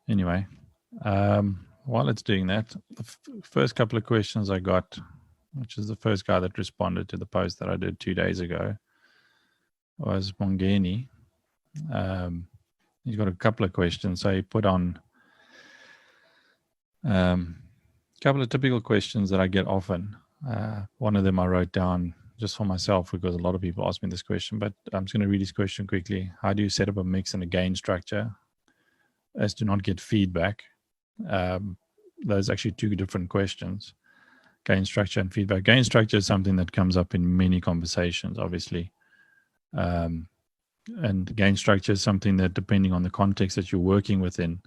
Anyway, while it's doing that, the first couple of questions I got, which is the first guy that responded to the post that I did 2 days ago, was Mongeni. He's got a couple of questions. So he put on a couple of typical questions that I get often. One of them I wrote down just for myself because a lot of people ask me this question, but I'm just going to read his question quickly. How do you set up a mix and a gain structure as to not get feedback? Those are actually two different questions, gain structure and feedback. Gain structure is something that comes up in many conversations, obviously. And gain structure is something that, depending on the context that you're working within,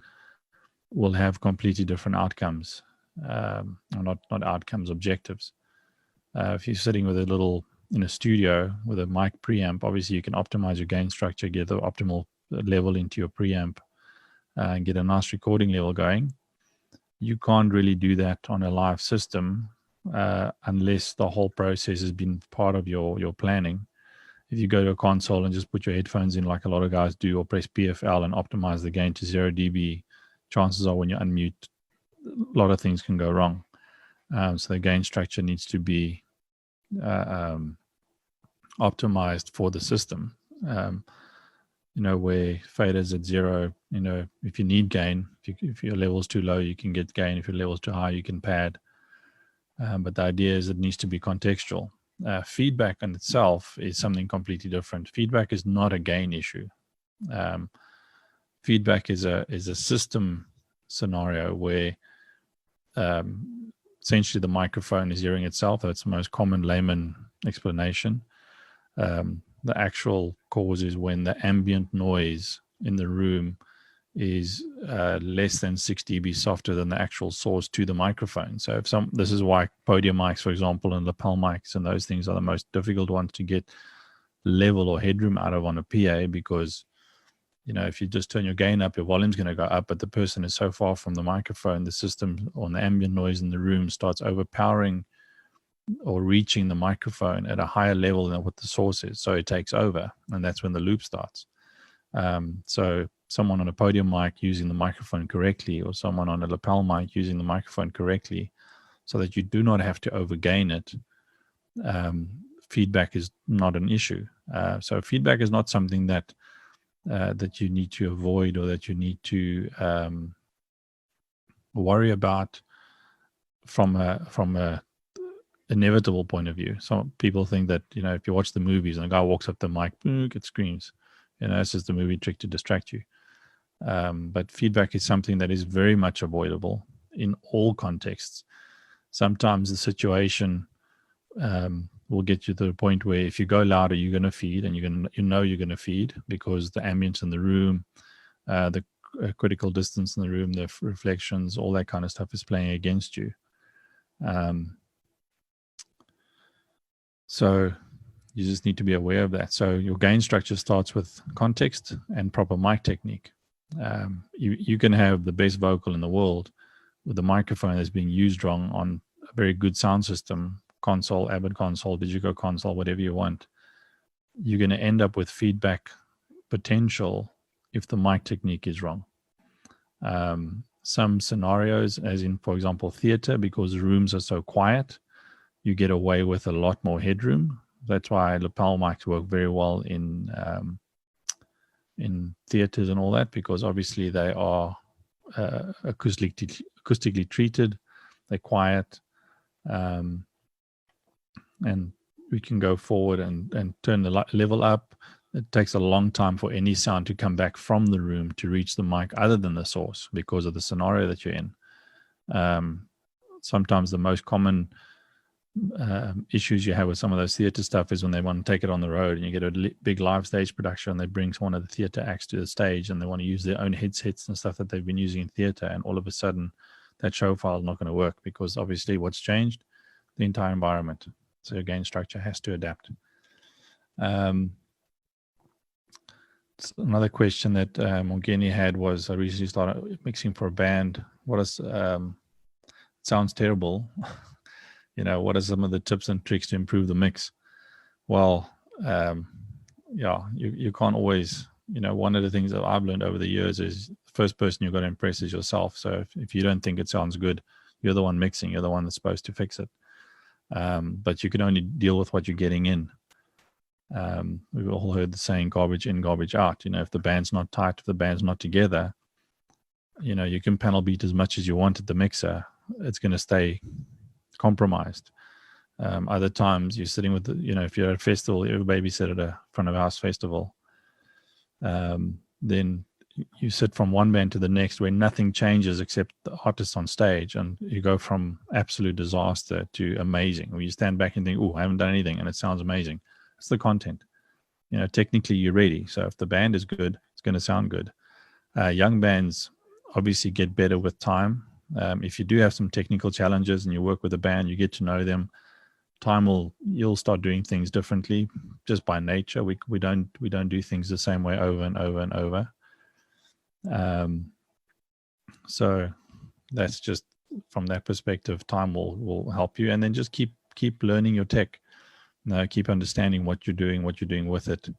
will have completely different outcomes, or not outcomes, objectives. If you're sitting with in a studio with a mic preamp, obviously you can optimize your gain structure, get the optimal level into your preamp, and get a nice recording level going. You can't really do that on a live system unless the whole process has been part of your planning. If you go to a console and just put your headphones in like a lot of guys do, or press PFL and optimize the gain to 0 dB, chances are when you unmute, a lot of things can go wrong. So the gain structure needs to be optimized for the system. Where fader's at 0, if you need gain, if your level's too low, you can get gain. If your level's too high, you can pad. But the idea is it needs to be contextual. Feedback in itself is something completely different. Feedback is not a gain issue. Feedback is a system scenario where essentially the microphone is hearing itself. That's the most common layman explanation. The actual cause is when the ambient noise in the room is less than 6 dB softer than the actual source to the microphone. So this is why podium mics, for example, and lapel mics and those things are the most difficult ones to get level or headroom out of on a PA, because if you just turn your gain up, your volume's going to go up, but the person is so far from the microphone, the system on the ambient noise in the room starts overpowering or reaching the microphone at a higher level than what the source is. So it takes over, and that's when the loop starts. So someone on a podium mic using the microphone correctly, or someone on a lapel mic using the microphone correctly, so that you do not have to overgain it, feedback is not an issue. So feedback is not something that you need to avoid, or that you need to worry about from a inevitable point of view. Some people think that, if you watch the movies and a guy walks up the mic, it screams. It's just a movie trick to distract you. But feedback is something that is very much avoidable in all contexts. Sometimes the situation will get you to the point where if you go louder, you're going to feed, and you're going to feed because the ambience in the room, the critical distance in the room, the reflections, all that kind of stuff is playing against you. So you just need to be aware of that. So your gain structure starts with context and proper mic technique. You can have the best vocal in the world with the microphone that's being used wrong on a very good sound system, console, Abbott console, Digico console, whatever you want. You're going to end up with feedback potential if the mic technique is wrong. Some scenarios, as in, for example, theater, because rooms are so quiet, you get away with a lot more headroom. That's why lapel mics work very well in theaters and all that, because obviously they are acoustically treated, they're quiet, and we can go forward and turn the level up. It takes a long time for any sound to come back from the room to reach the mic other than the source, because of the scenario that you're in. Sometimes the most common issues you have with some of those theater stuff is when they want to take it on the road, and you get a big live stage production, and they bring one of the theater acts to the stage, and they want to use their own headsets and stuff that they've been using in theater, and all of a sudden that show file is not going to work, because obviously what's changed? The entire environment. So your gain structure has to adapt. Another question that Mongeni had was, I recently started mixing for a band. What is sounds terrible. What are some of the tips and tricks to improve the mix? Well, you can't always, one of the things that I've learned over the years is, first person you've got to impress is yourself. So if you don't think it sounds good, you're the one mixing, you're the one that's supposed to fix it. But you can only deal with what you're getting in. We've all heard the saying, garbage in, garbage out. If the band's not tight, if the band's not together, you can panel beat as much as you want at the mixer. It's going to stay compromised. Other times you're sitting with, if you're at a festival, you're a babysitter at a front of house festival, then you sit from one band to the next where nothing changes except the artist on stage, and you go from absolute disaster to amazing. Where you stand back and think, oh, I haven't done anything, and it sounds amazing. It's the content. Technically you're ready. So if the band is good, it's going to sound good. Young bands obviously get better with time. If you do have some technical challenges and you work with a band, you get to know them. You'll start doing things differently just by nature. We don't do things the same way over and over and over. So that's just from that perspective, time will help you, and then just keep learning your tech. Keep understanding what you're doing with it.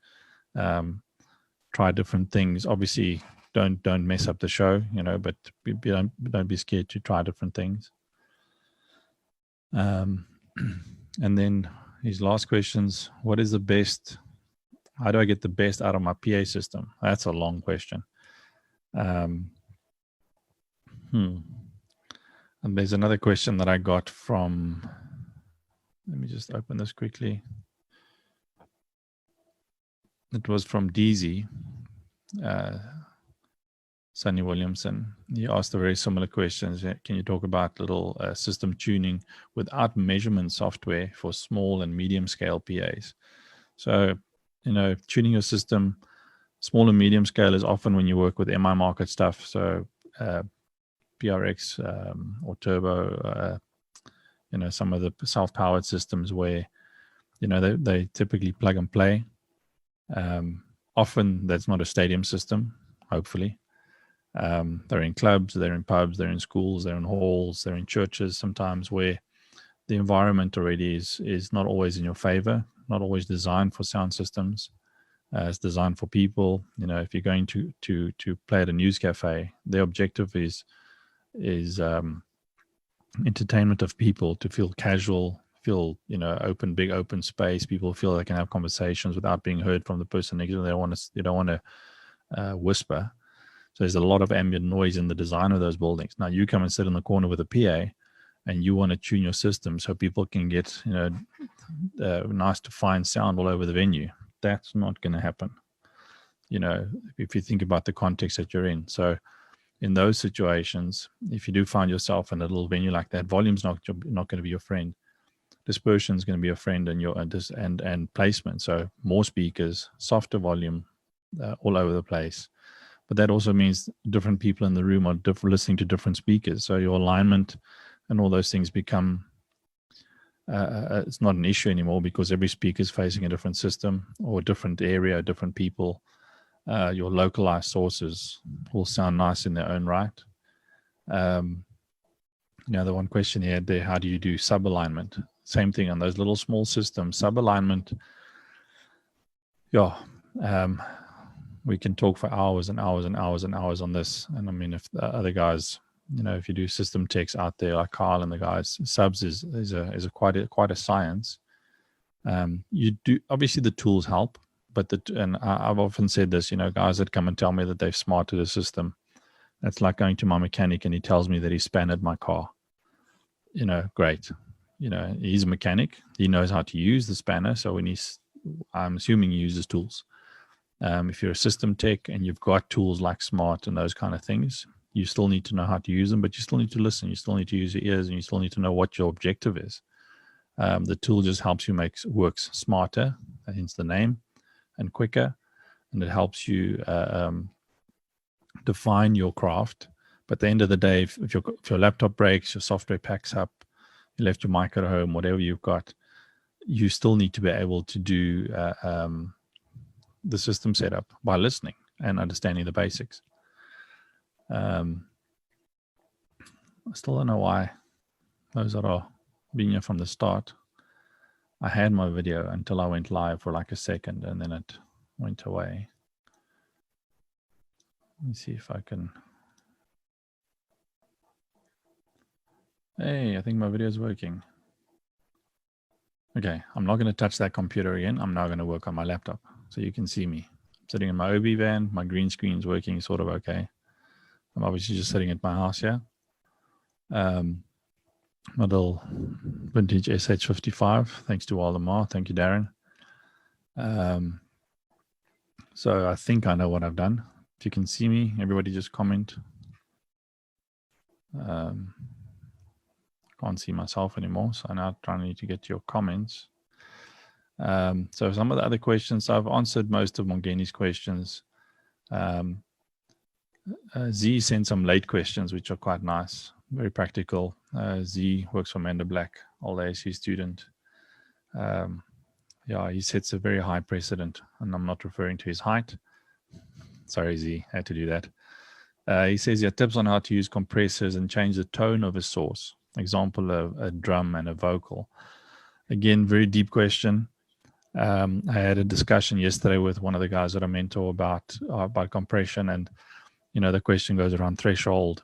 Try different things. Obviously, don't mess up the show, but don't be scared to try different things. And then his last questions: what is the best? How do I get the best out of my PA system? That's a long question. And there's another question that I got from, let me just open this quickly. It was from DZ, Sonny Williamson. He asked a very similar questions. Can you talk about little system tuning without measurement software for small and medium scale PAs? So, tuning your system, small and medium scale is often when you work with MI market stuff. So PRX or turbo, some of the self-powered systems where, they typically plug and play. Often that's not a stadium system, hopefully. They're in clubs, they're in pubs, they're in schools, they're in halls, they're in churches sometimes, where the environment already is not always in your favor, not always designed for sound systems. It's designed for people. If you're going to play at a news cafe, the objective is entertainment of people, to feel casual, feel open, big open space. People feel they can have conversations without being heard from the person next to them. They don't want to whisper. So there's a lot of ambient noise in the design of those buildings. Now you come and sit in the corner with a PA, and you want to tune your system so people can get nice to fine sound all over the venue. That's not going to happen, if you think about the context that you're in. So in those situations, if you do find yourself in a little venue like that, volume's not going to be your friend. Dispersion is going to be your friend, and placement. So more speakers, softer volume, all over the place. But that also means different people in the room are listening to different speakers. So your alignment and all those things become it's not an issue anymore, because every speaker is facing a different system or a different area, different people. Your localized sources will sound nice in their own right. The one question here, how do you do sub-alignment? Same thing on those little small systems. Sub-alignment, we can talk for hours and hours and hours and hours on this. And I mean, if the other guys, if you do system techs out there like Carl and the guys, subs is quite a science. You do, obviously the tools help, but I've often said this, guys that come and tell me that they've smarted a system, that's like going to my mechanic and he tells me that he spanned my car. Great. He's a mechanic. He knows how to use the spanner. So I'm assuming he uses tools. If you're a system tech and you've got tools like Smart and those kind of things, you still need to know how to use them, but you still need to listen. You still need to use your ears, and you still need to know what your objective is. The tool just helps you works smarter, hence the name, and quicker, and it helps you define your craft. But at the end of the day, if your laptop breaks, your software packs up, you left your mic at home, whatever you've got, you still need to be able to do the system setup by listening and understanding the basics. I still don't know why those that are being here from the start. I had my video until I went live for like a second, and then it went away. Let me see if I can Hey, I think my video is working. Okay, I'm not going to touch that computer again. I'm now going to work on my laptop so you can see me. I'm sitting in my OB van. My green screen is working sort of okay. I'm obviously just sitting at my house here. My little vintage SH55, thanks to Waldemar. Thank you, Darren. So I think I know what I've done. If you can see me, everybody just comment. Can't see myself anymore, so I'm now trying to get your comments. So some of the other questions, I've answered most of Mongeni's questions. Z sent some late questions, which are quite nice, very practical. Z works for Manda Black, old ASU student. Yeah, he sets a very high precedent, and I'm not referring to his height. Sorry, Z, I had to do that. He says, yeah, tips on how to use compressors and change the tone of a source. Example, a drum and a vocal. Again, very deep question. I had a discussion yesterday with one of the guys that I mentor about compression, and the question goes around threshold.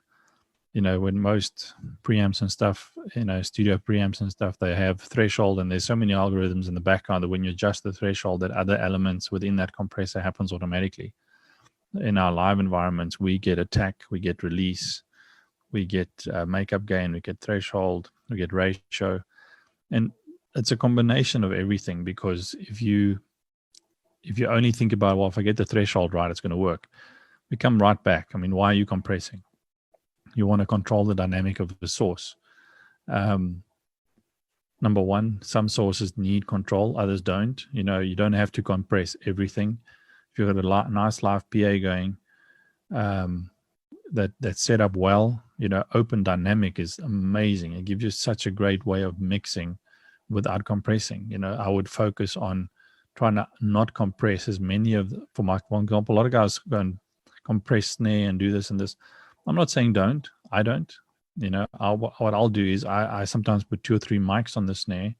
When most preamps and stuff, studio preamps and stuff, they have threshold, and there's so many algorithms in the background that when you adjust the threshold, that other elements within that compressor happens automatically. In our live environments, we get attack, we get release, we get makeup gain, we get threshold, we get ratio, and it's a combination of everything. Because if you only think about, well, if I get the threshold right, it's going to work, we come right back. I mean, why are you compressing? You want to control the dynamic of the source. Number one, some sources need control, others don't. You don't have to compress everything. If you've got a nice live PA going, that's set up well, open dynamic is amazing. It gives you such a great way of mixing without compressing. I would focus on trying to not compress as many for example, a lot of guys go and compress snare and do this and this. I'm not saying don't. I don't. What I'll do is I sometimes put 2 or 3 mics on the snare.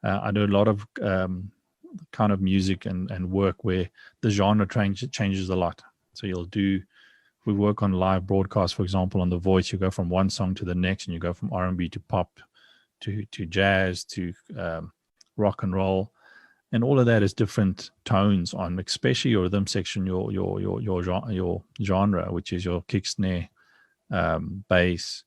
I do a lot of kind of music and work where the genre changes a lot. So if we work on live broadcast, for example, on The Voice, you go from one song to the next, and you go from R&B to pop to jazz to rock and roll, and all of that is different tones on, especially your rhythm section, your genre, which is your kick, snare, bass,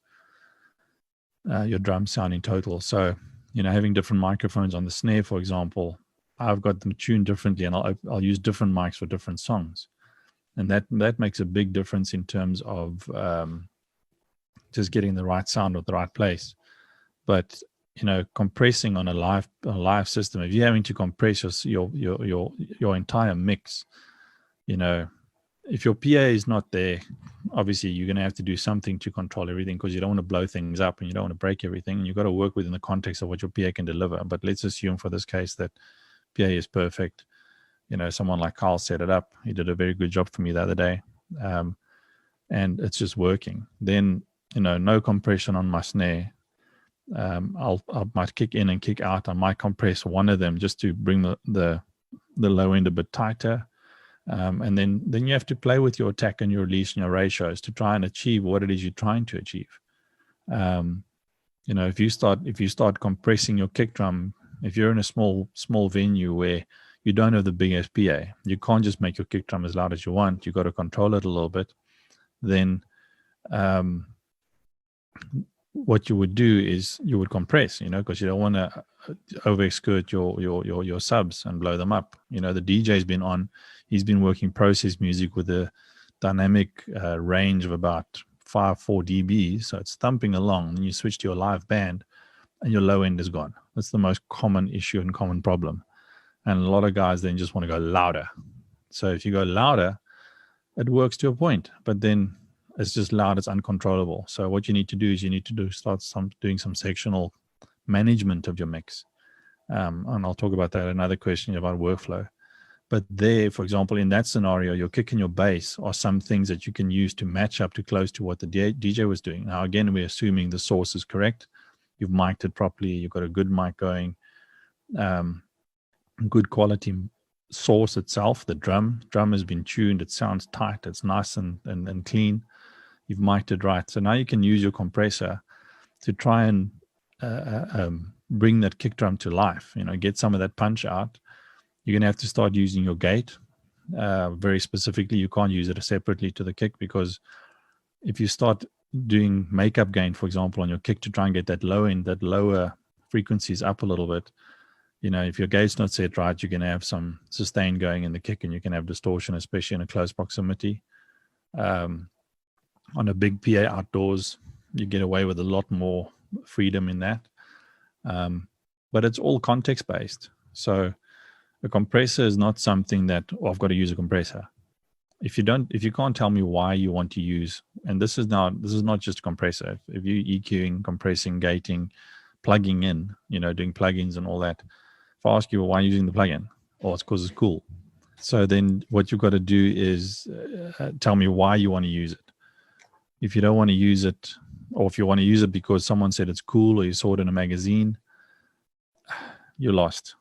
your drum sound in total. So having different microphones on the snare, for example, I've got them tuned differently, and I'll use different mics for different songs, and that makes a big difference in terms of just getting the right sound at the right place. But compressing on a live system, if you're having to compress your entire mix, if your PA is not there, obviously you're going to have to do something to control everything, because you don't want to blow things up and you don't want to break everything, and you've got to work within the context of what your PA can deliver. But let's assume for this case that PA is perfect. Someone like Carl set it up. He did a very good job for me the other day, and it's just working. Then no compression on my snare. I might kick in and kick out. I might compress one of them just to bring the low end a bit tighter, and then you have to play with your attack and your release and your ratios to try and achieve what it is you're trying to achieve. If you start compressing your kick drum, if you're in a small venue where you don't have the biggest PA, you can't just make your kick drum as loud as you want. You got to control it a little bit. Then what you would do is you would compress, because you don't want to overskirt your subs and blow them up. The DJ's he's been working process music with a dynamic range of about 4 dB, so it's thumping along, and you switch to your live band and your low end is gone. That's the most common issue and common problem, and a lot of guys then just want to go louder. So if you go louder, it works to a point, but then it's just loud, it's uncontrollable. So what you need to do is start doing some sectional management of your mix. And I'll talk about that in another question about workflow. But there, for example, in that scenario, your kick and your bass are some things that you can use to match up to close to what the DJ was doing. Now, again, we're assuming the source is correct. You've mic'd it properly. You've got a good mic going. Good quality source itself. The drum has been tuned. It sounds tight. It's nice and clean. You've mic'd it right. So now you can use your compressor to try and bring that kick drum to life, get some of that punch out, you're going to have to start using your gate very specifically. You can't use it separately to the kick, because if you start doing makeup gain, for example, on your kick to try and get that lower frequencies up a little bit, if your gate's not set right, you're going to have some sustain going in the kick, and you can have distortion, especially in a close proximity. On a big PA outdoors, you get away with a lot more freedom in that. But it's all context based. So a compressor is not something that, I've got to use a compressor. If you can't tell me why you want to use, and this is not just a compressor. If you're EQing, compressing, gating, plugging in, doing plugins and all that, if I ask you, why are you using the plugin? Oh, it's because it's cool. So then what you've got to do is tell me why you want to use it. If you don't want to use it, or if you want to use it because someone said it's cool, or you saw it in a magazine, you're lost.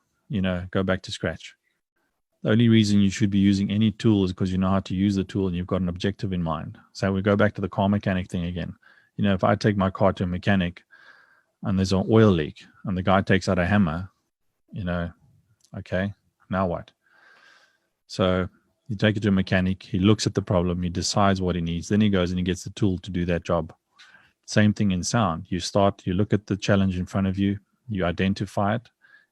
Go back to scratch. The only reason you should be using any tool is because you know how to use the tool and you've got an objective in mind. So we go back to the car mechanic thing again. If I take my car to a mechanic and there's an oil leak and the guy takes out a hammer, okay, now what? So you take it to a mechanic, he looks at the problem, he decides what he needs, then he goes and he gets the tool to do that job. Same thing in sound. You look at the challenge in front of you, you identify it,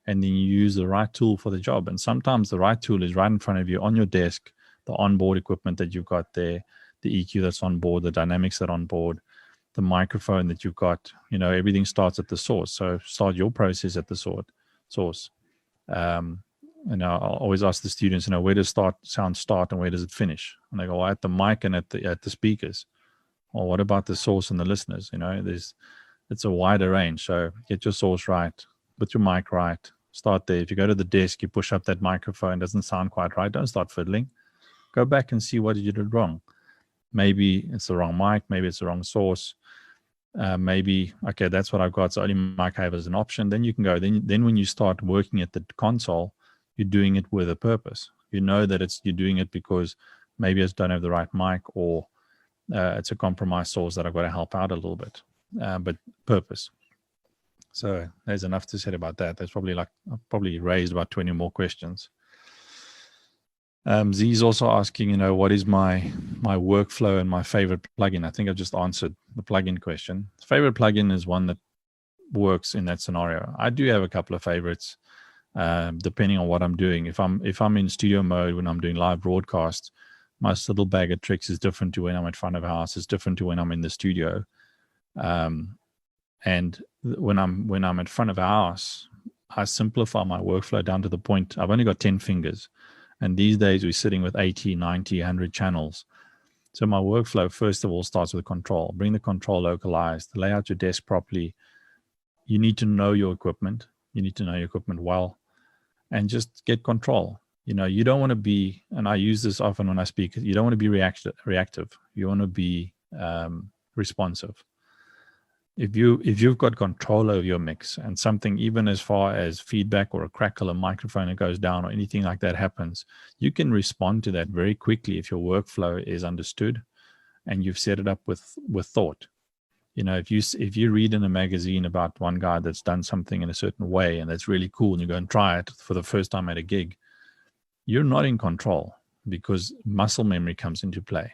and then you use the right tool for the job. And sometimes the right tool is right in front of you on your desk, the onboard equipment that you've got there, the EQ that's on board, the dynamics that are on board, the microphone that you've got. Everything starts at the source. So start your process at the source. And I always ask the students, where does sound start and where does it finish? And they go, at the mic and at the speakers. Or what about the source and the listeners? It's a wider range. So get your source right, put your mic right, start there. If you go to the desk, you push up that microphone, doesn't sound quite right, don't start fiddling. Go back and see what you did wrong. Maybe it's the wrong mic, maybe it's the wrong source. Maybe, okay, that's what I've got, so only mic I have as an option. Then you can go. Then when you start working at the console, you're doing it with a purpose. You know that you're doing it because maybe I just don't have the right mic, or it's a compromised source that I've got to help out a little bit, but purpose. So there's enough to say about that. There's probably raised about 20 more questions. Z's also asking, what is my workflow and my favorite plugin? I think I've just answered the plugin question. Favorite plugin is one that works in that scenario. I do have a couple of favorites, depending on what I'm doing. If I'm in studio mode when I'm doing live broadcasts, my little bag of tricks is different to when I'm in front of a house. It's different to when I'm in the studio. And when I'm in front of a house, I simplify my workflow down to the point I've only got 10 fingers. And these days we're sitting with 80, 90, 100 channels. So my workflow, first of all, starts with control. Bring the control localized, lay out your desk properly. You need to know your equipment. You need to know your equipment well, and just get control. You don't want to be, and I use this often when I speak, you don't want to be reactive. You want to be responsive. If you've got control over your mix, and something even as far as feedback or a crackle, a microphone that goes down or anything like that happens, you can respond to that very quickly if your workflow is understood and you've set it up with thought. If you read in a magazine about one guy that's done something in a certain way and that's really cool, and you go and try it for the first time at a gig, you're not in control, because muscle memory comes into play.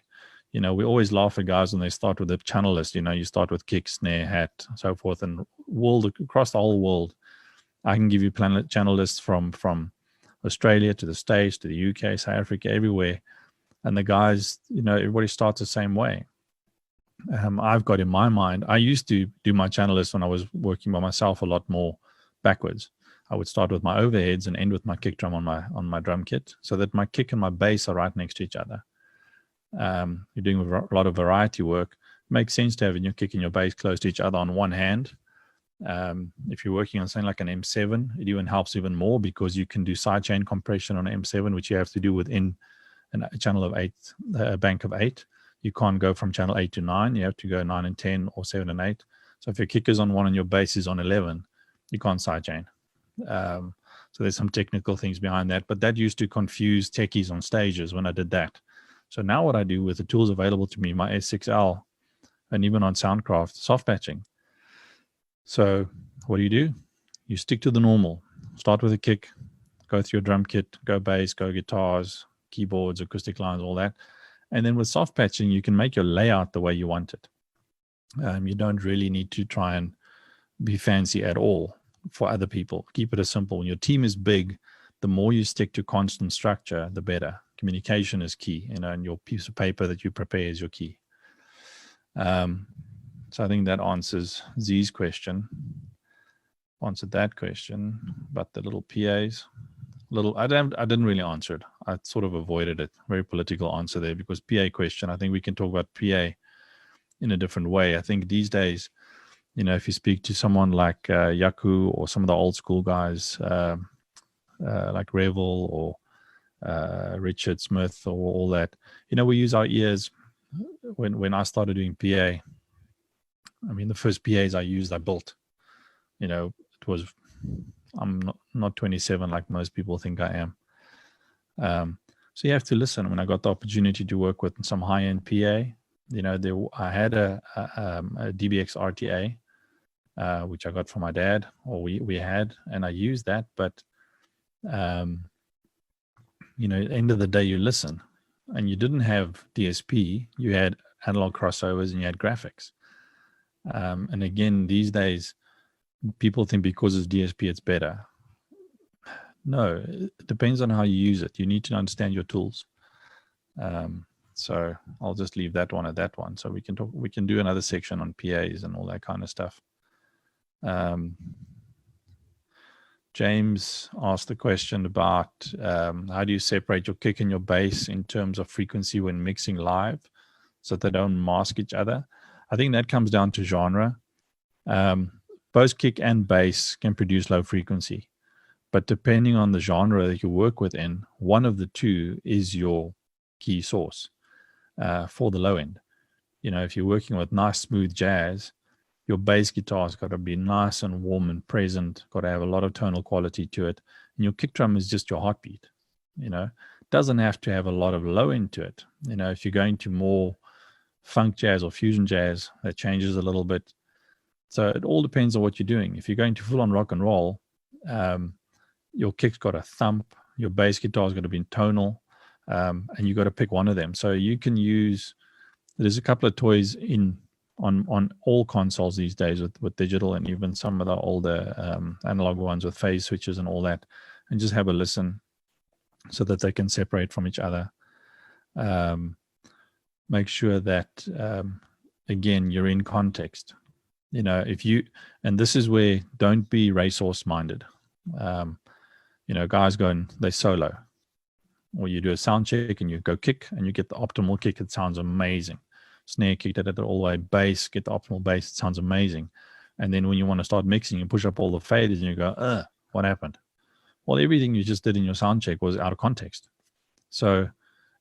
We always laugh at guys when they start with a channel list. You start with kick, snare, hat, so forth, and across the whole world. I can give you channel lists from Australia to the States to the UK, South Africa, everywhere. And the guys, everybody starts the same way. I've got in my mind, I used to do my channel list when I was working by myself a lot more backwards. I would start with my overheads and end with my kick drum on my drum kit, so that my kick and my bass are right next to each other. You're doing a lot of variety work. It makes sense to have your kick and your bass close to each other on one hand. If you're working on something like an M7, it even helps even more, because you can do sidechain compression on an M7, which you have to do within a channel of 8, a bank of 8. You can't go from channel 8 to 9. You have to go 9 and 10 or 7 and 8. So if your kick is on 1 and your bass is on 11, you can't sidechain. So there's some technical things behind that, but that used to confuse techies on stages when I did that. So now what I do with the tools available to me, my S6L, and even on Soundcraft, soft patching. So what do? You stick to the normal. Start with a kick, go through your drum kit, go bass, go guitars, keyboards, acoustic lines, all that. And then with soft patching, you can make your layout the way you want it. You don't really need to try and be fancy at all for other people. Keep it as simple. When your team is big, the more you stick to constant structure, the better. Communication is key, and your piece of paper that you prepare is your key. So I think that answers Z's question. Answered that question, but the little PAs, I didn't really answer it. I sort of avoided it. Very political answer there, because PA question, I think we can talk about PA in a different way. I think these days, if you speak to someone like Yaku or some of the old school guys like Revel or Richard Smith or all that, we use our ears. When I started doing PA, I mean, the first PAs I used, I built. It was, I'm not 27 like most people think I am. So you have to listen. When I got the opportunity to work with some high-end PA, I had a DBX RTA, which I got from my dad, or we had, and I used that. But at the end of the day, you listen, and you didn't have DSP. You had analog crossovers and you had graphics. And again, these days, people think because it's DSP, it's better. No, it depends on how you use it. You need to understand your tools. So I'll just leave that one at that one. So we can do another section on PAs and all that kind of stuff. James asked the question about how do you separate your kick and your bass in terms of frequency when mixing live so that they don't mask each other. I think that comes down to genre. Both kick and bass can produce low frequency, but depending on the genre that you work within, one of the two is your key source for the low end. If you're working with nice smooth jazz, your bass guitar's got to be nice and warm and present, got to have a lot of tonal quality to it. And your kick drum is just your heartbeat. Doesn't have to have a lot of low end to it. If you're going to more funk jazz or fusion jazz, that changes a little bit. So it all depends on what you're doing. If you're going to full on rock and roll, your kick's got a thump, your bass guitar's got to be tonal, and you got to pick one of them. So you can use, there's a couple of toys on all consoles these days with digital, and even some of the older analog ones with phase switches and all that, and just have a listen so that they can separate from each other. Make sure that, again, you're in context. And this is where, don't be racehorse minded. Guys go and they solo, or you do a sound check and you go kick and you get the optimal kick. It sounds amazing. Snare kick, that all the way, bass, get the optimal bass. It sounds amazing. And then when you want to start mixing, you push up all the faders and you go, what happened? Well, everything you just did in your sound check was out of context. So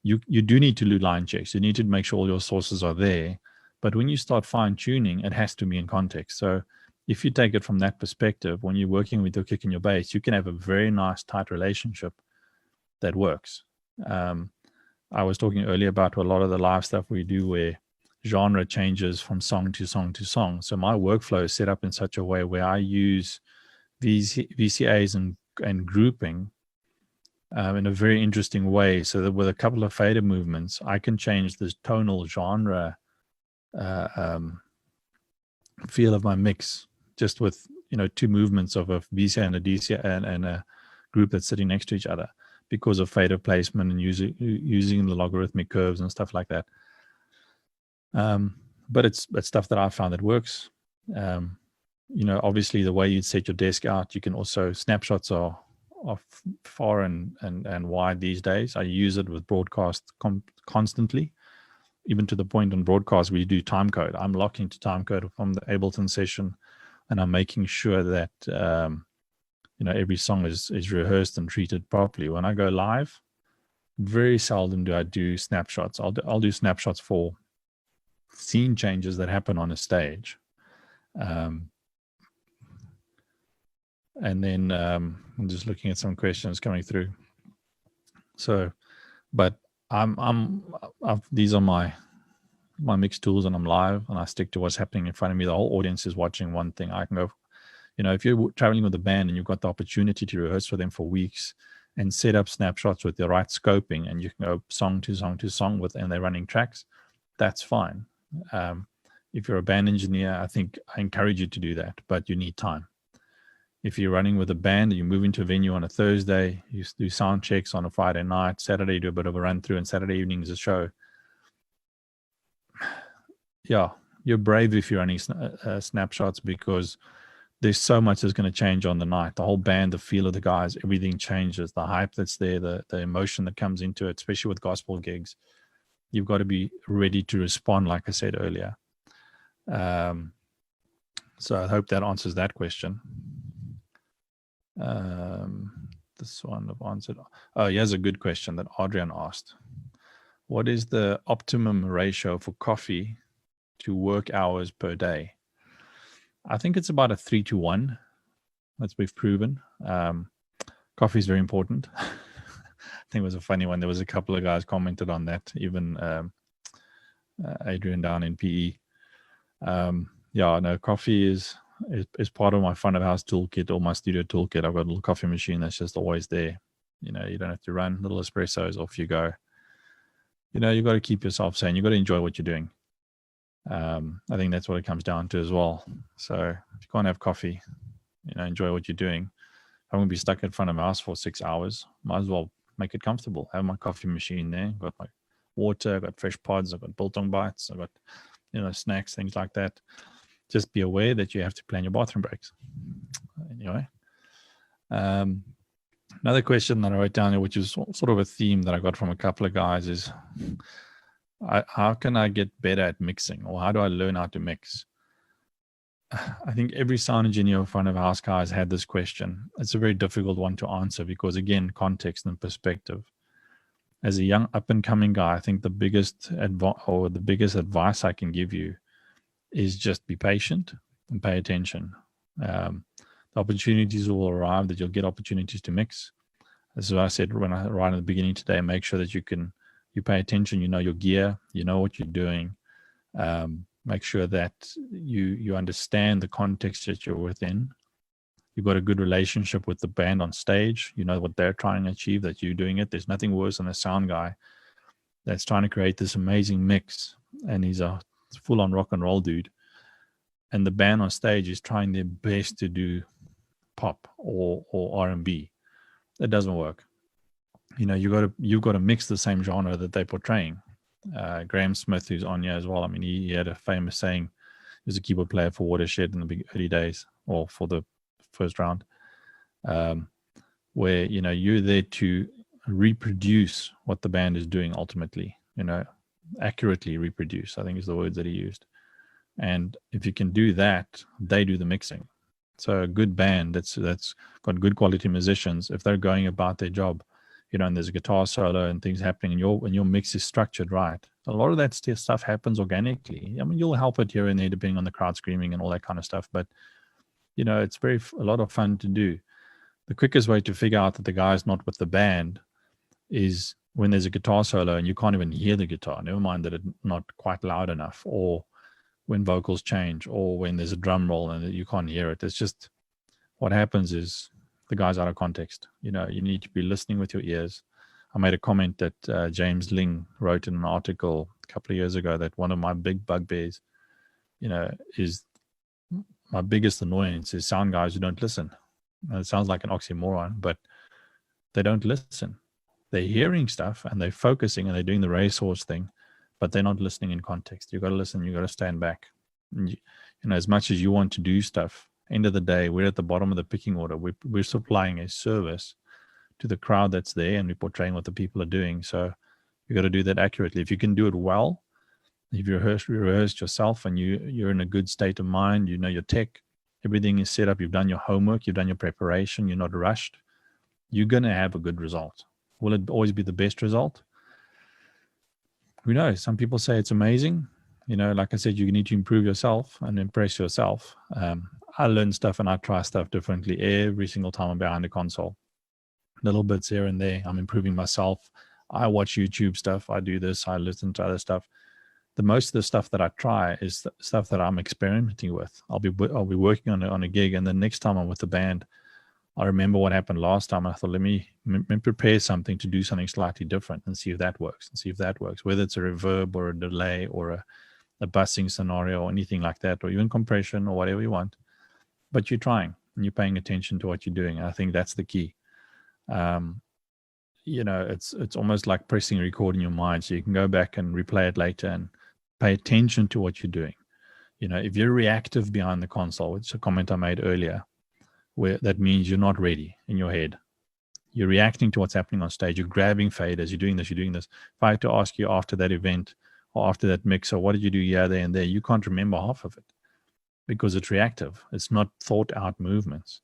you do need to do line checks. You need to make sure all your sources are there. But when you start fine tuning, it has to be in context. So if you take it from that perspective, when you're working with your kick and your bass, you can have a very nice, tight relationship that works. I was talking earlier about a lot of the live stuff we do where genre changes from song to song to song. So my workflow is set up in such a way where I use VCAs and grouping in a very interesting way, so that with a couple of fader movements, I can change this tonal genre feel of my mix just with two movements of a VCA and a DCA and a group that's sitting next to each other, because of fader placement and using the logarithmic curves and stuff like that. But it's stuff that I found that works. Obviously the way you set your desk out, you can also, snapshots are far and wide these days. I use it with broadcast constantly, even to the point on broadcast where you do time code. I'm locking to time code from the Ableton session, and I'm making sure that every song is rehearsed and treated properly. When I go live, very seldom do I do snapshots. I'll do snapshots for scene changes that happen on a stage. And then I'm just looking at some questions coming through. So, but these are my my mix tools and I'm live and I stick to what's happening in front of me, the whole audience is watching one thing. I can go, if you're traveling with a band and you've got the opportunity to rehearse for them for weeks and set up snapshots with the right scoping, and you can go song to song to song with, and they're running tracks, that's fine. If you're a band engineer, I think I encourage you to do that, but you need time. If you're running with a band and you move into a venue on a Thursday, you do sound checks on a Friday night, Saturday you do a bit of a run through, and Saturday evening is a show. Yeah, you're brave if you're running snapshots, because there's so much that's going to change on the night. The whole band, the feel of the guys, everything changes. The hype that's there, the emotion that comes into it, especially with gospel gigs. You've got to be ready to respond, like I said earlier. So I hope that answers that question. This one I've answered. Oh, here's a good question that Adrian asked. What is the optimum ratio for coffee to work hours per day? I think it's about a 3-to-1. That's we've proven. Coffee is very important. I think it was a funny one. There was a couple of guys commented on that, even Adrian down in PE. Coffee is part of my front of house toolkit or my studio toolkit. I've got a little coffee machine that's just always there. You don't have to run, little espressos, off you go. You've got to keep yourself sane. You've got to enjoy what you're doing. I think that's what it comes down to as well. So if you can't have coffee, enjoy what you're doing. I'm going to be stuck in front of my house for 6 hours. Might as well make it comfortable. Have my coffee machine there. Got my water, got fresh pods, I've got biltong bites, I've got, snacks, things like that. Just be aware that you have to plan your bathroom breaks. Anyway, another question that I wrote down here, which is sort of a theme that I got from a couple of guys, is how can I get better at mixing, or how do I learn how to mix? I think every sound engineer or front of house guy has had this question. It's a very difficult one to answer because, again, context and perspective. As a young up-and-coming guy, I think the biggest advice I can give you is just be patient and pay attention. The opportunities will arrive, that you'll get opportunities to mix. As I said right at the beginning today, make sure that you pay attention, you know your gear, you know what you're doing. Make sure that you understand the context that you're within. You've got a good relationship with the band on stage. You know what they're trying to achieve, that you're doing it. There's nothing worse than a sound guy that's trying to create this amazing mix, and he's a full-on rock and roll dude. And the band on stage is trying their best to do pop or R&B. It doesn't work. You've got to mix the same genre that they're portraying. Graham Smith, who's on here as well, I mean, he had a famous saying. He was a keyboard player for Watershed in the big early days, or for the first round, where you're there to reproduce what the band is doing ultimately, accurately reproduce, I think is the words that he used. And if you can do that, they do the mixing. So a good band that's got good quality musicians, if they're going about their job, and there's a guitar solo and things happening, and your mix is structured right, a lot of that stuff happens organically. I mean, you'll help it here and there depending on the crowd screaming and all that kind of stuff, but it's a lot of fun to do. The quickest way to figure out that the guy's not with the band is when there's a guitar solo and you can't even hear the guitar, never mind that it's not quite loud enough, or when vocals change, or when there's a drum roll and you can't hear it. It's just, what happens is the guy's out of context. You need to be listening with your ears. I made a comment that James Ling wrote in an article a couple of years ago, that one of my big bugbears, is my biggest annoyance is sound guys who don't listen. And it sounds like an oxymoron, but they don't listen. They're hearing stuff and they're focusing and they're doing the racehorse thing, but they're not listening in context. You've got to listen. You've got to stand back. And as much as you want to do stuff, end of the day, we're at the bottom of the picking order. We're supplying a service to the crowd that's there, and we're portraying what the people are doing. So you've got to do that accurately. If you can do it well, if you rehearsed yourself and you're in a good state of mind, your tech, everything is set up, you've done your homework, you've done your preparation, you're not rushed, you're going to have a good result. Will it always be the best result? Who knows? Some people say it's amazing. Like I said, you need to improve yourself and impress yourself. I learn stuff and I try stuff differently every single time I'm behind a console. Little bits here and there. I'm improving myself. I watch YouTube stuff. I do this. I listen to other stuff. most of the stuff that I try is the stuff that I'm experimenting with. I'll be working on a gig, and the next time I'm with the band, I remember what happened last time. I thought, let me prepare something to do something slightly different and see if that works. Whether it's a reverb or a delay or a busing scenario or anything like that, or even compression or whatever you want. But you're trying and you're paying attention to what you're doing. And I think that's the key. It's almost like pressing record in your mind, so you can go back and replay it later and pay attention to what you're doing. If you're reactive behind the console, which is a comment I made earlier, where that means you're not ready in your head. You're reacting to what's happening on stage. You're grabbing faders. You're doing this. If I had to ask you after that event or after that mix, or what did you do here, there, and there, you can't remember half of it because it's reactive. It's not thought out movements.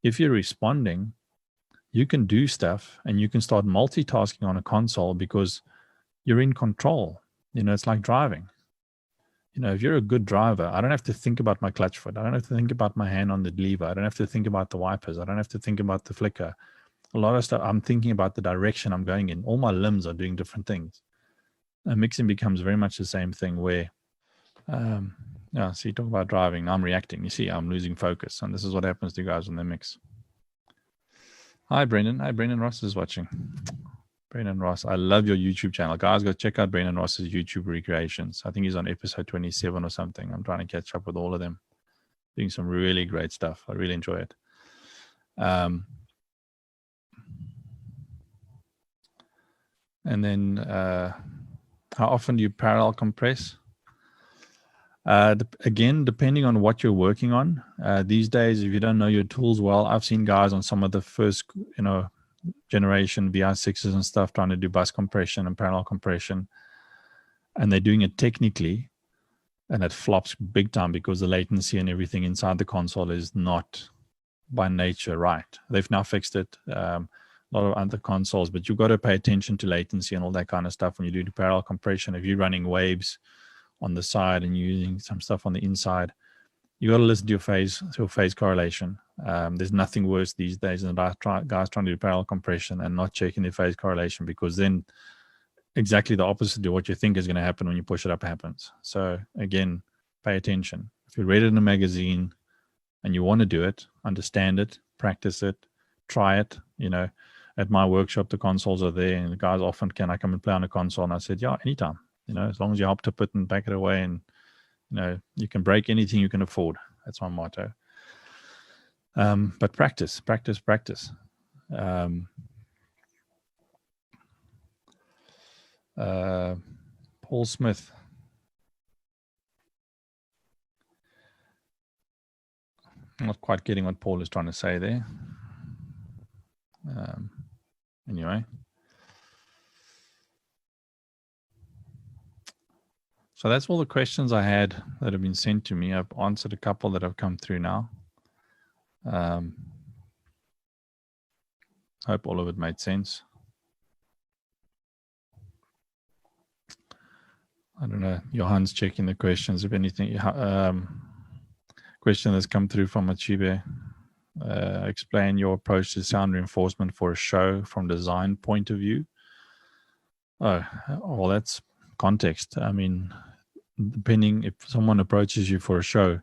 If you're responding, you can do stuff and you can start multitasking on a console because you're in control. It's like driving. If you're a good driver, I don't have to think about my clutch foot. I don't have to think about my hand on the lever. I don't have to think about the wipers. I don't have to think about the flicker. A lot of stuff, I'm thinking about the direction I'm going in. All my limbs are doing different things. And mixing becomes very much the same thing where, so you talk about driving, I'm reacting. You see, I'm losing focus. And this is what happens to guys when they mix. Hi, Brendan. Hi, Brendan Ross is watching. Brendan Ross, I love your YouTube channel. Guys, go check out Brendan Ross's YouTube recreations. I think he's on episode 27 or something. I'm trying to catch up with all of them. Doing some really great stuff. I really enjoy it. And then how often do you parallel compress? Again, depending on what you're working on. These days, if you don't know your tools well, I've seen guys on some of the first, generation VR6s and stuff trying to do bus compression and parallel compression, and they're doing it technically, and it flops big time because the latency and everything inside the console is not by nature right. They've now fixed it. A lot of other consoles, but you've got to pay attention to latency and all that kind of stuff when you do the parallel compression. If you're running waves on the side and using some stuff on the inside, you got to listen to your phase correlation. There's nothing worse these days than guys trying to do parallel compression and not checking their phase correlation, because then exactly the opposite of what you think is going to happen when you push it up happens. So again, pay attention. If you read it in a magazine and you want to do it, understand it, practice it, try it. At my workshop, the consoles are there, and the guys often, can I come and play on a console? And I said, yeah, anytime. As long as you hop to it and back it away, and you can break anything you can afford. That's my motto. But practice. Paul Smith. I'm not quite getting what Paul is trying to say there. Anyway. So that's all the questions I had that have been sent to me. I've answered a couple that have come through now. Hope all of it made sense. I don't know. Johan's checking the questions. If anything, question that's come through from Achibe. Explain your approach to sound reinforcement for a show from design point of view. Oh, well, that's context. I mean, depending if someone approaches you for a show,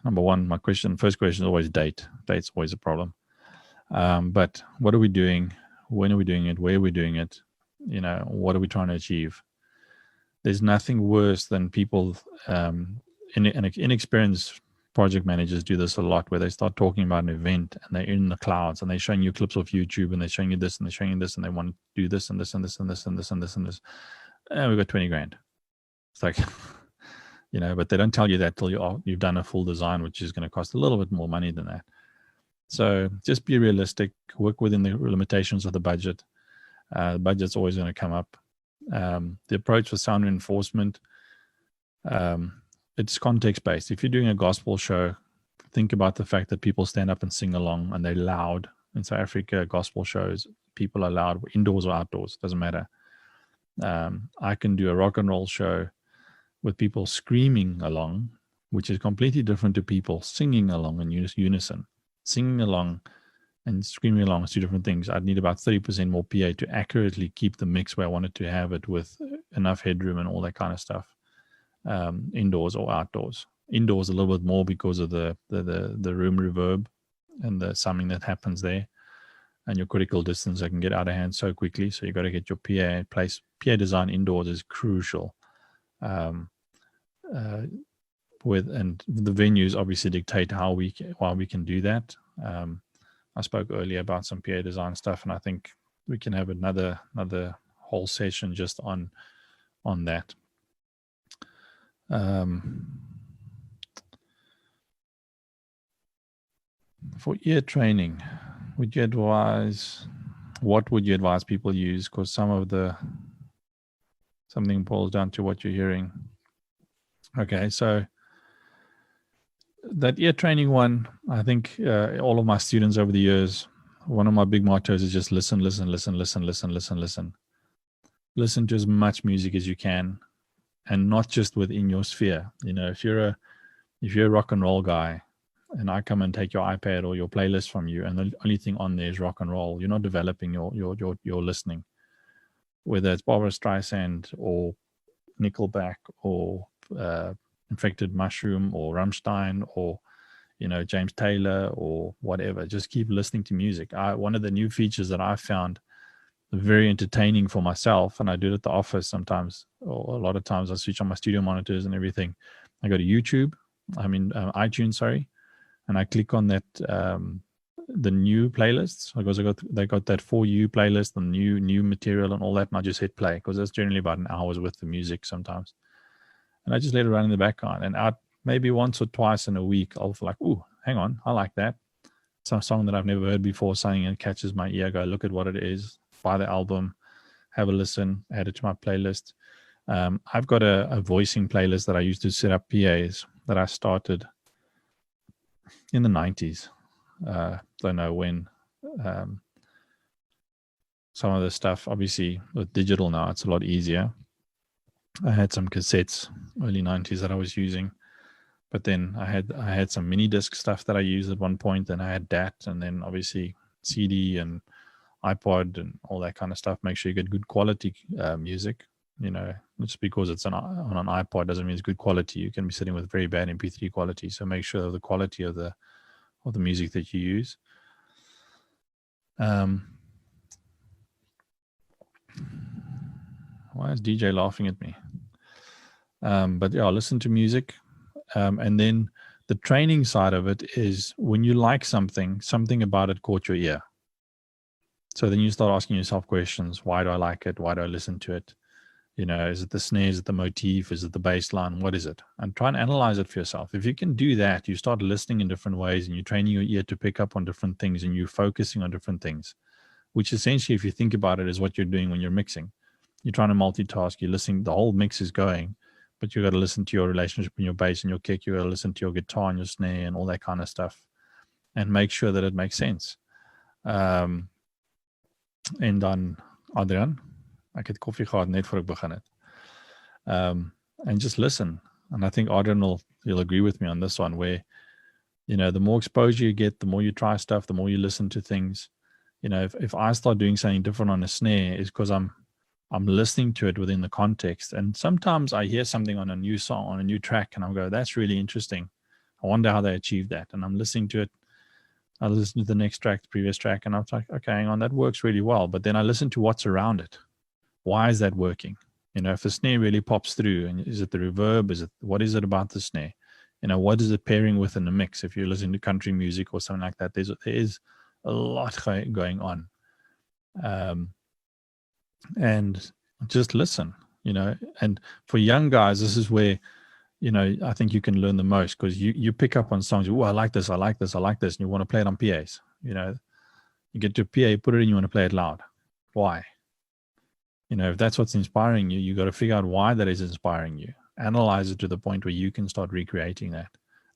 number one, first question is always date. Date's always a problem. But what are we doing? When are we doing it? Where are we doing it? What are we trying to achieve? There's nothing worse than people, inexperienced project managers do this a lot, where they start talking about an event and they're in the clouds and they're showing you clips of YouTube and they're showing you this and they're showing you this and they want to do this and this and this and this and this and this and this. And we've got 20 grand. It's like, but they don't tell you that till you've done a full design, which is going to cost a little bit more money than that. So just be realistic, work within the limitations of the budget. The budget's always going to come up. The approach for sound reinforcement, it's context-based. If you're doing a gospel show, think about the fact that people stand up and sing along and they're loud. In South Africa, gospel shows, people are loud, indoors or outdoors, doesn't matter. I can do a rock and roll show with people screaming along, which is completely different to people singing along in unison. Singing along and screaming along is two different things. I'd need about 30% more PA to accurately keep the mix where I wanted to have it with enough headroom and all that kind of stuff, indoors or outdoors. Indoors a little bit more because of the room reverb and the summing that happens there, and your critical distance that can get out of hand so quickly. So you got to get your PA in place. PA design indoors is crucial. And the venues obviously dictate how we can do that. I spoke earlier about some PA design stuff, and I think we can have another whole session just on that. For ear training, what would you advise people use? Because something boils down to what you're hearing. Okay, so that ear training one, I think all of my students over the years, one of my big mottos is just listen. Listen to as much music as you can, and not just within your sphere. If you're a rock and roll guy, and I come and take your iPad or your playlist from you, and the only thing on there is rock and roll, you're not developing your listening. Whether it's Barbra Streisand or Nickelback or Infected Mushroom or Rammstein or James Taylor or whatever, just keep listening to music. One of the new features that I found very entertaining for myself, and I do it at the office sometimes, or a lot of times I switch on my studio monitors and everything. I go to iTunes, sorry, and I click on that the new playlists, because they got that For You playlist and new material and all that, and I just hit play, because that's generally about an hour's worth of music sometimes, and I just let it run in the background. And out maybe once or twice in a week, I'll feel like, ooh, hang on, I like that. It's a song that I've never heard before, something that catches my ear. Go look at what it is, buy the album, have a listen, add it to my playlist. I've got a voicing playlist that I used to set up PAs that I started in the 90s. Don't know when. Some of the stuff, obviously, with digital now, it's a lot easier. I had some cassettes, early 90s, that I was using. But then I had some mini disc stuff that I used at one point, and I had that, and then obviously CD and iPod and all that kind of stuff. Make sure you get good quality music. Just because it's on an iPod doesn't mean it's good quality. You can be sitting with very bad MP3 quality. So make sure of the quality of the music that you use. Why is DJ laughing at me? But yeah, listen to music. And then the training side of it is when you like something about it caught your ear. So then you start asking yourself questions. Why do I like it? Why do I listen to it? Is it the snare? Is it the motif? Is it the bass line? What is it? And try and analyze it for yourself. If you can do that, you start listening in different ways, and you're training your ear to pick up on different things, and you're focusing on different things, which essentially, if you think about it, is what you're doing when you're mixing. You're trying to multitask. You're listening. The whole mix is going, but you got to listen to your relationship in your bass and your kick. You got to listen to your guitar and your snare and all that kind of stuff, and make sure that it makes sense. En dan, Adrian, ek het koffie gehad net voor ek begin het. And just listen. And I think Adrian he'll agree with me on this one, where, the more exposure you get, the more you try stuff, the more you listen to things. If I start doing something different on a snare, it's because I'm listening to it within the context. And sometimes I hear something on a new song, on a new track, and I'll go, that's really interesting. I wonder how they achieved that. And I'm listening to it. I listen to the next track, the previous track, and I'm like, okay, hang on, that works really well. But then I listen to what's around it. Why is that working? If the snare really pops through, and is it the reverb? What is it about the snare? What is it pairing with in the mix? If you're listening to country music or something like that, there is a lot going on. And just listen, and for young guys, this is where, I think you can learn the most, because you pick up on songs. Oh, I like this, and you want to play it on PAs. You get to a PA, put it in, you want to play it loud. Why? If that's what's inspiring you, you got to figure out why that is inspiring you. Analyze it to the point where you can start recreating that.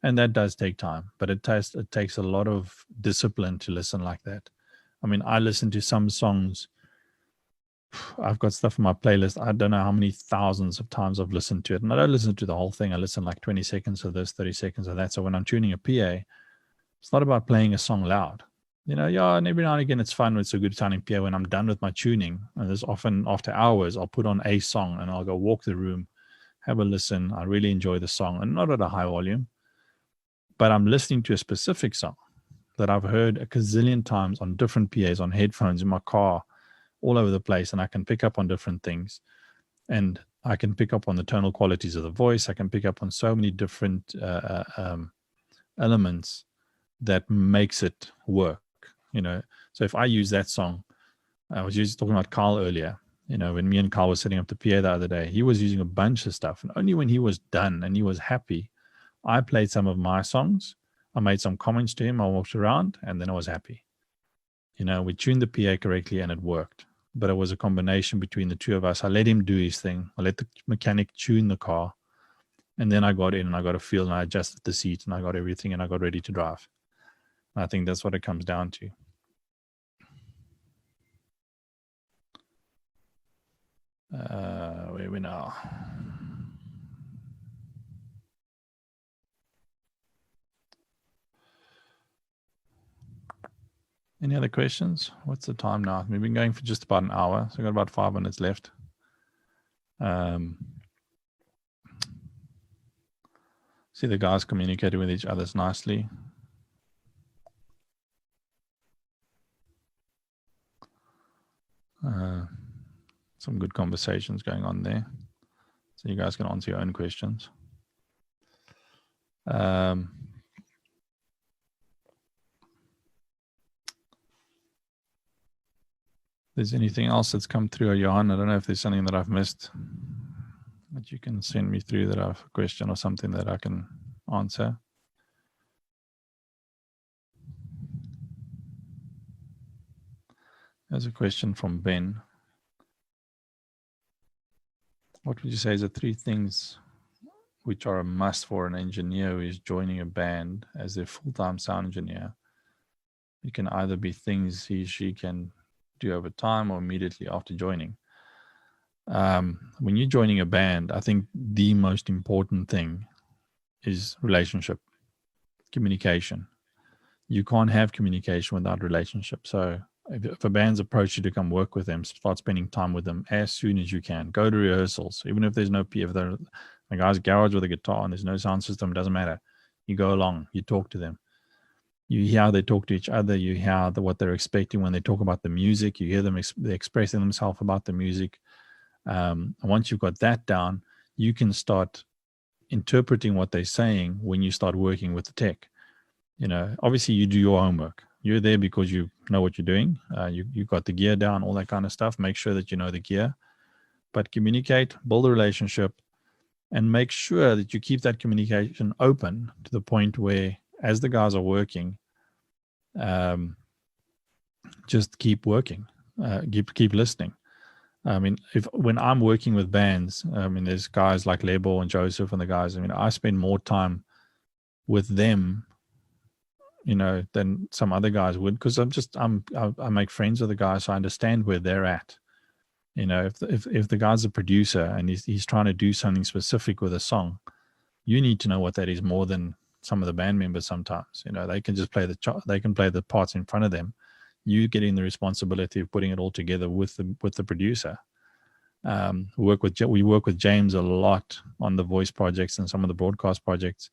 And that does take time, but it takes a lot of discipline to listen like that. I mean, I listen to some songs. I've got stuff in my playlist. I don't know how many thousands of times I've listened to it. And I don't listen to the whole thing. I listen like 20 seconds of this, 30 seconds of that. So when I'm tuning a PA, it's not about playing a song loud. Yeah, and every now and again it's fun. It's a good sounding PA when I'm done with my tuning. And there's often after hours, I'll put on a song and I'll go walk the room, have a listen. I really enjoy the song, and not at a high volume, but I'm listening to a specific song that I've heard a gazillion times on different PAs, on headphones, in my car, all over the place. And I can pick up on different things. And I can pick up on the tonal qualities of the voice. I can pick up on so many different elements that makes it work. So if I use that song, I was just talking about Carl earlier. When me and Carl were setting up the PA the other day, he was using a bunch of stuff, and only when he was done and he was happy, I played some of my songs. I made some comments to him. I walked around, and then I was happy. We tuned the PA correctly, and it worked. But it was a combination between the two of us. I let him do his thing. I let the mechanic tune the car, and then I got in and I got a feel, and I adjusted the seat, and I got everything, and I got ready to drive. I think that's what it comes down to. Where are we now? Any other questions? What's the time now? We've been going for just about an hour, so we've got about 5 minutes left. See the guys communicating with each other nicely. Some good conversations going on there. So you guys can answer your own questions. There's anything else that's come through, Johan? I don't know if there's something that I've missed that you can send me through that I have a question or something that I can answer. There's a question from Ben. What would you say is the 3 things which are a must for an engineer who is joining a band as their full-time sound engineer? It can either be things he or she can do over time or immediately after joining. When you're joining a band, I think the most important thing is relationship, communication. You can't have communication without relationship. So if a band's approached you to come work with them, start spending time with them as soon as you can. Go to rehearsals, even if there's no PA, if the guy's garage with a guitar and there's no sound system, it doesn't matter. You go along, you talk to them. You hear how they talk to each other. You hear what they're expecting when they talk about the music. You hear them expressing themselves about the music. Once you've got that down, you can start interpreting what they're saying when you start working with the tech. Obviously you do your homework. You're there because you know what you're doing. You've got the gear down, all that kind of stuff. Make sure that you know the gear. But communicate, build a relationship, and make sure that you keep that communication open to the point where, as the guys are working, just keep working, keep listening. When I'm working with bands, there's guys like Lebo and Joseph and the guys. I spend more time with them, than some other guys would, because I make friends with the guys, so I understand where they're at. If the guy's a producer and he's trying to do something specific with a song, you need to know what that is more than some of the band members. Sometimes, they can just play the parts in front of them. You getting the responsibility of putting it all together with the producer. We work with James a lot on the voice projects and some of the broadcast projects,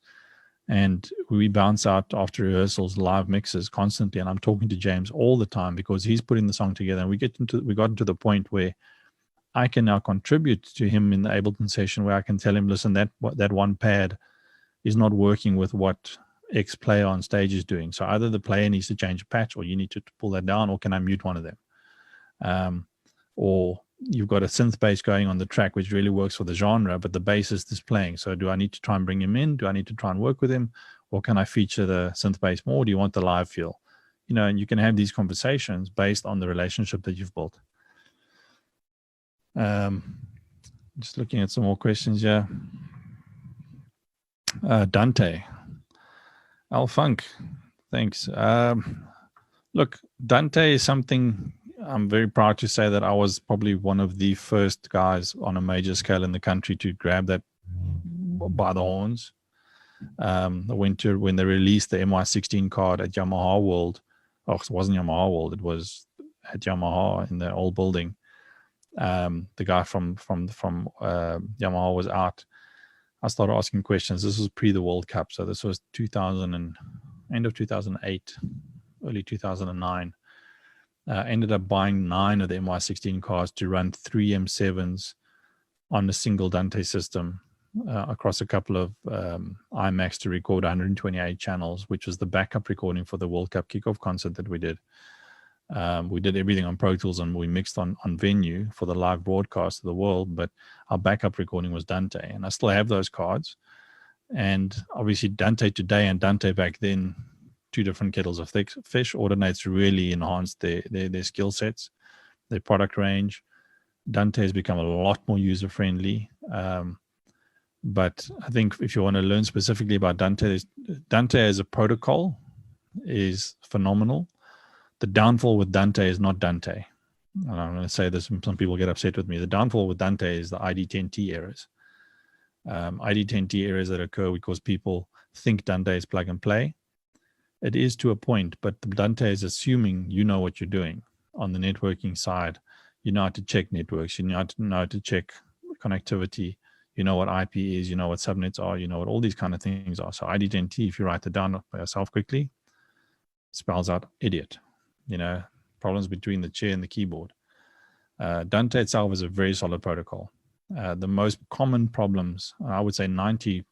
and we bounce out after rehearsals live mixes constantly. And I'm talking to James all the time because he's putting the song together. And we got into the point where I can now contribute to him in the Ableton session, where I can tell him, listen, that one pad is not working with what X player on stage is doing. So either the player needs to change a patch, or you need to pull that down, or can I mute one of them? Or you've got a synth bass going on the track, which really works for the genre, but the bassist is playing. So do I need to try and bring him in? Do I need to try and work with him? Or can I feature the synth bass more? Do you want the live feel? And you can have these conversations based on the relationship that you've built. Just looking at some more questions here. Dante. Al Funk, thanks. Look, Dante is something I'm very proud to say that I was probably one of the first guys on a major scale in the country to grab that by the horns. When they released the MY16 card at Yamaha World, Oh, it wasn't Yamaha World. It was at Yamaha in the old building. The guy from Yamaha was out. I started asking questions. This was pre the World Cup, so this was 2000 and end of 2008, early 2009. Ended up buying 9 of the MY16 cars to run 3 M7s on a single Dante system across a couple of iMacs to record 128 channels, which was the backup recording for the World Cup kickoff concert that we did. We did everything on Pro Tools and we mixed on Venue for the live broadcast of the world, but our backup recording was Dante, and I still have those cards. And obviously Dante today and Dante back then, two different kettles of fish. Audinate's really enhanced their skill sets, their product range. Dante has become a lot more user-friendly. But I think if you want to learn specifically about Dante as a protocol is phenomenal. The downfall with Dante is not Dante. And I'm going to say this, and some people get upset with me. The downfall with Dante is the ID10T errors. ID10T errors that occur because people think Dante is plug and play. It is to a point, but Dante is assuming you know what you're doing on the networking side. You know how to check networks. You know how to check connectivity. You know what IP is. You know what subnets are. You know what all these kind of things are. So ID10T, if you write it down by yourself quickly, spells out idiot. Problems between the chair and the keyboard. Dante itself is a very solid protocol. The most common problems, I would say 90+%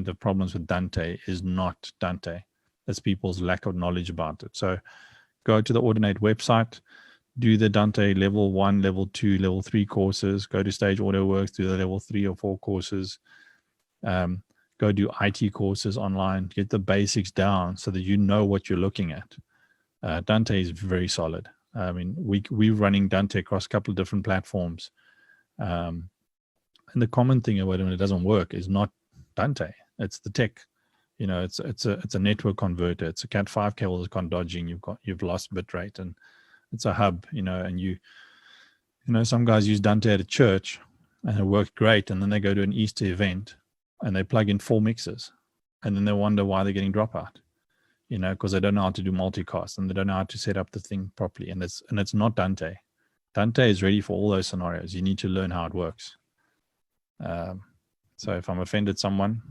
of problems with Dante is not Dante. That's people's lack of knowledge about it. So go to the Audinate website, do the Dante level 1, level 2, level 3 courses, go to Stage Audio Works, do the level 3 or 4 courses, go do IT courses online, get the basics down so that you know what you're looking at. Dante is very solid. I mean, we're running Dante across a couple of different platforms. And the common thing about it when it doesn't work is not Dante. It's the tech. It's a network converter. It's a Cat5 cable that's gone dodging. You've lost bitrate, and it's a hub. And some guys use Dante at a church, and it worked great. And then they go to an Easter event, and they plug in 4 mixers, and then they wonder why they're getting dropout. Because they don't know how to do multicast, and they don't know how to set up the thing properly. And it's not Dante. Dante is ready for all those scenarios. You need to learn how it works. So if I'm offended someone,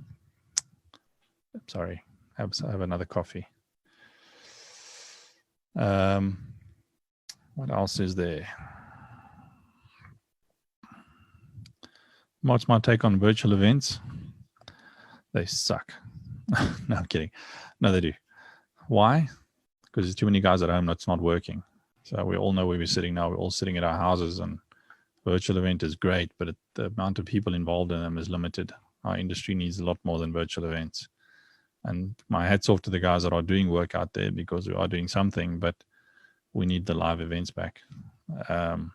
I'm sorry. Have another coffee. What else is there? What's my take on virtual events? They suck. No, I'm kidding. No, they do. Why? Because there's too many guys at home that's not working. So we all know where we're sitting now. We're all sitting at our houses, and virtual event is great, but the amount of people involved in them is limited. Our industry needs a lot more than virtual events. And my hat's off to the guys that are doing work out there, because we are doing something, but we need the live events back. And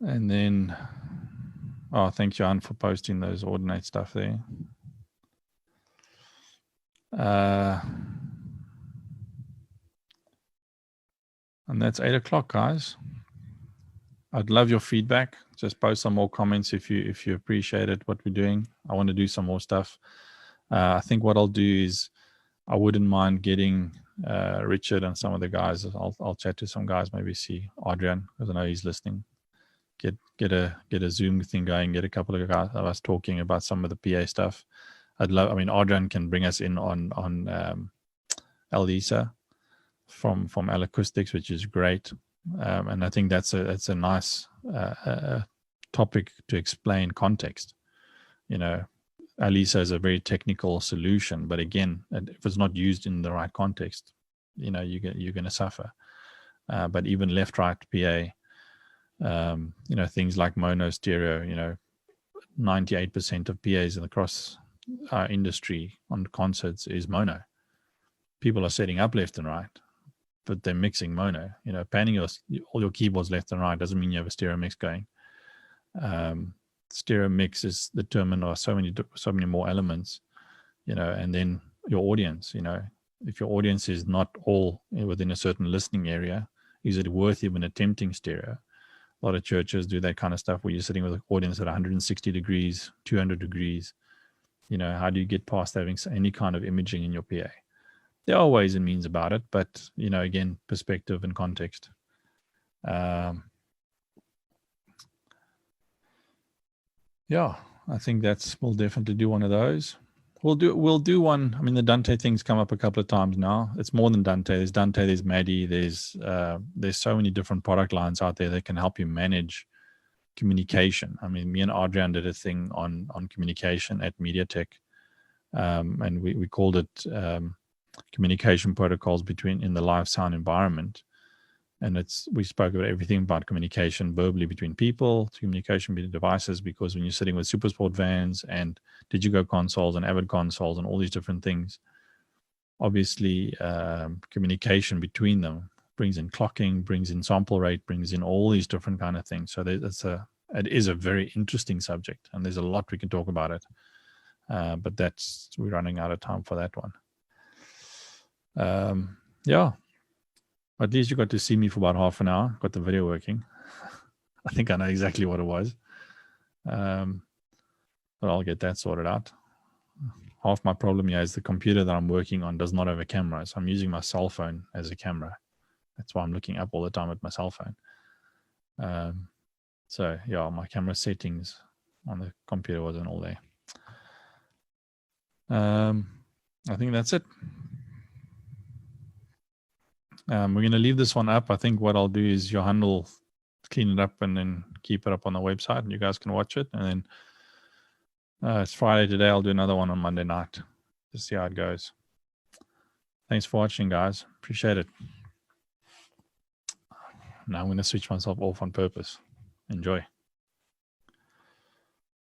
then, thanks, Jan, for posting those Audinate stuff there. And that's 8 o'clock, guys. I'd love your feedback. Just post some more comments if you appreciate it, what we're doing. I want to do some more stuff. I think what I'll do is I wouldn't mind getting Richard and some of the guys. I'll chat to some guys, maybe see Adrian, because I know he's listening. Get a Zoom thing going, get a couple of guys of us talking about some of the PA stuff. Adrian can bring us in on Elisa from Acoustics, which is great. And I think that's a nice topic to explain context. Elisa is a very technical solution, but again, if it's not used in the right context, you're going to suffer. But even left-right PA, things like mono stereo, 98% of PAs across our industry on concerts is mono. People are setting up left and right, but they're mixing mono. Panning all your keyboards left and right doesn't mean you have a stereo mix going. Stereo mix is determined by so many more elements, and then your audience. If your audience is not all within a certain listening area, is it worth even attempting stereo? A lot of churches do that kind of stuff where you're sitting with an audience at 160 degrees, 200 degrees. How do you get past having any kind of imaging in your PA? there are ways and means about it, but again, perspective and context. Yeah, I think we'll definitely do one of those. We'll do one. I mean, the Dante thing's come up a couple of times now. It's more than Dante. There's Dante, there's Maddie, there's so many different product lines out there that can help you manage communication. I mean, me and Adrian did a thing on communication at MediaTek, and we called it communication protocols in the live sound environment. And we spoke about everything about communication verbally between people, communication between devices, because when you're sitting with Supersport vans and Digigo consoles and Avid consoles and all these different things, obviously communication between them brings in clocking, brings in sample rate, brings in all these different kind of things. So it is a very interesting subject, and there's a lot we can talk about it. But we're running out of time for that one. Yeah. At least you got to see me for about half an hour. Got the video working. I think I know exactly what it was. But I'll get that sorted out. Half my problem here is the computer that I'm working on does not have a camera. So I'm using my cell phone as a camera. That's why I'm looking up all the time at my cell phone. So yeah, my camera settings on the computer wasn't all there. I think that's it. We're going to leave this one up. I think what I'll do is Johan will clean it up and then keep it up on the website, and you guys can watch it. And then it's Friday today. I'll do another one on Monday night to see how it goes. Thanks for watching, guys. Appreciate it. Now I'm going to switch myself off on purpose. Enjoy.